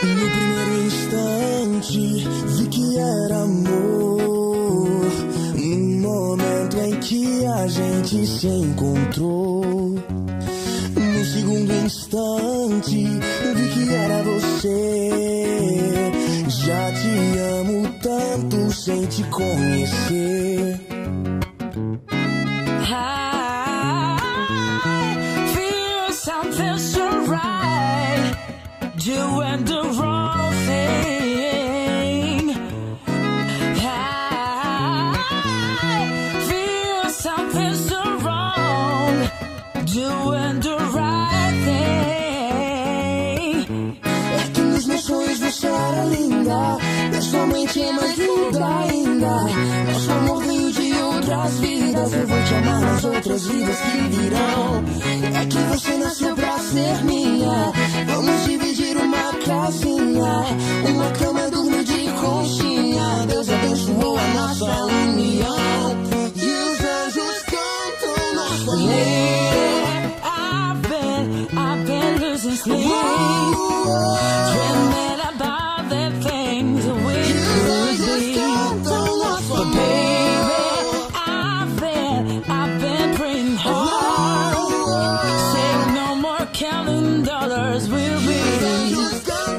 No primeiro instante vi que era amor. No momento em que a gente se encontrou. No segundo instante vi que era você. Já te amo tanto sem te conhecer. Doing the wrong thing. I feel something so wrong. Doing the right thing. É que nos meus sonhos você era linda. Pessoalmente é mais linda ainda. Nosso amor veio de outras vidas. Eu vou te amar nas outras vidas que virão. É que você nasceu pra ser minha. Vamos dividir uma casinha, uma cama, dormir de conchinha. Deus abençoou a nossa união. E os anjos cantam nosso amor. I've been losing sleep, dreaming about the things we could be. But baby, I've been praying hard. Say no more counting dollars, we'll be.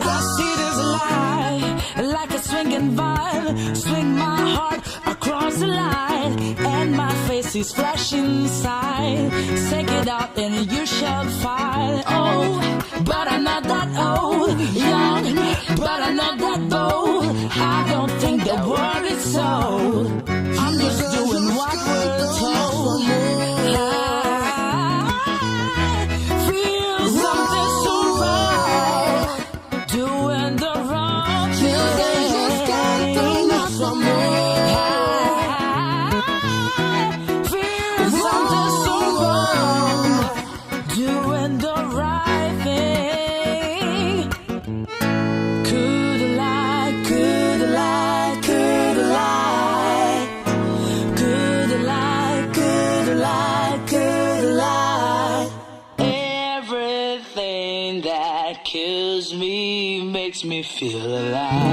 I see this lie, like a swinging vibe. Swing my heart across the line, and my face is flashing inside. Take it out and you shall find. Oh, but I'm not that old. Young, but I'm not that bold. I don't think the world is sold. I'm just doing what we're told. I feel something so right. Doing the wrong thing. Feel something so wrong. Doing the right thing. Could I lie, could I lie, could I lie? Could I lie, could I lie, could I lie? Everything that kills me makes me feel alive.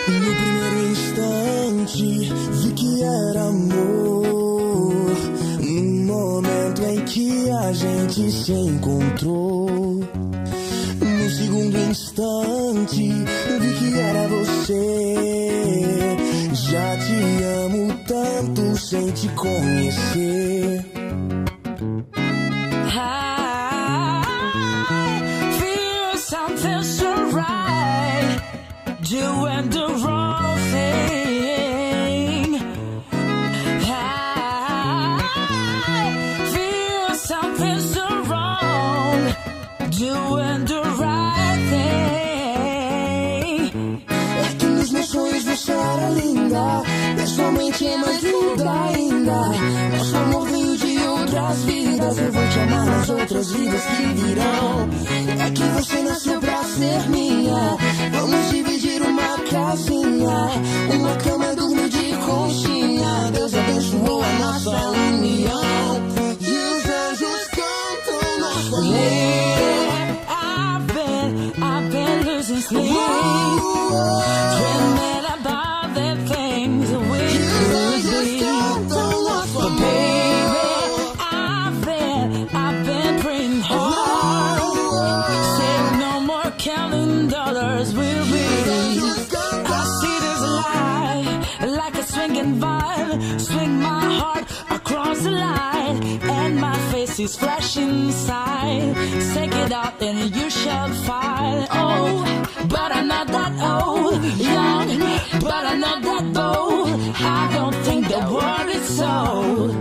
No primeiro instante vi que era amor. No momento em que a gente se encontrou. No segundo instante vi que era você. Já te amo tanto sem te conhecer. I feel something so right. Doing the wrong thing. I feel something so wrong. Doing the right thing. É que nos meus sonhos você era linda. Pessoalmente é mais linda ainda. Nosso amor veio de outras vidas. Eu vou te amar nas outras vidas que virão. É que você nasceu pra ser minha. Vamos dividir uma casinha, uma cama, dormir de conchinha. Deus abençoou a nossa união. E os anjos cantam nosso amor. I've been losing sleep, dreaming about the things we could be. But baby, I've been praying hard. Say no more counting dollars, we'll be. I see this lie, like a swinging vibe. Swing my heart across the line, and my face is flashing inside. Take it out and you shall find. Oh, but I'm not that old. Young, but I'm not that bold. I don't think the world is sold.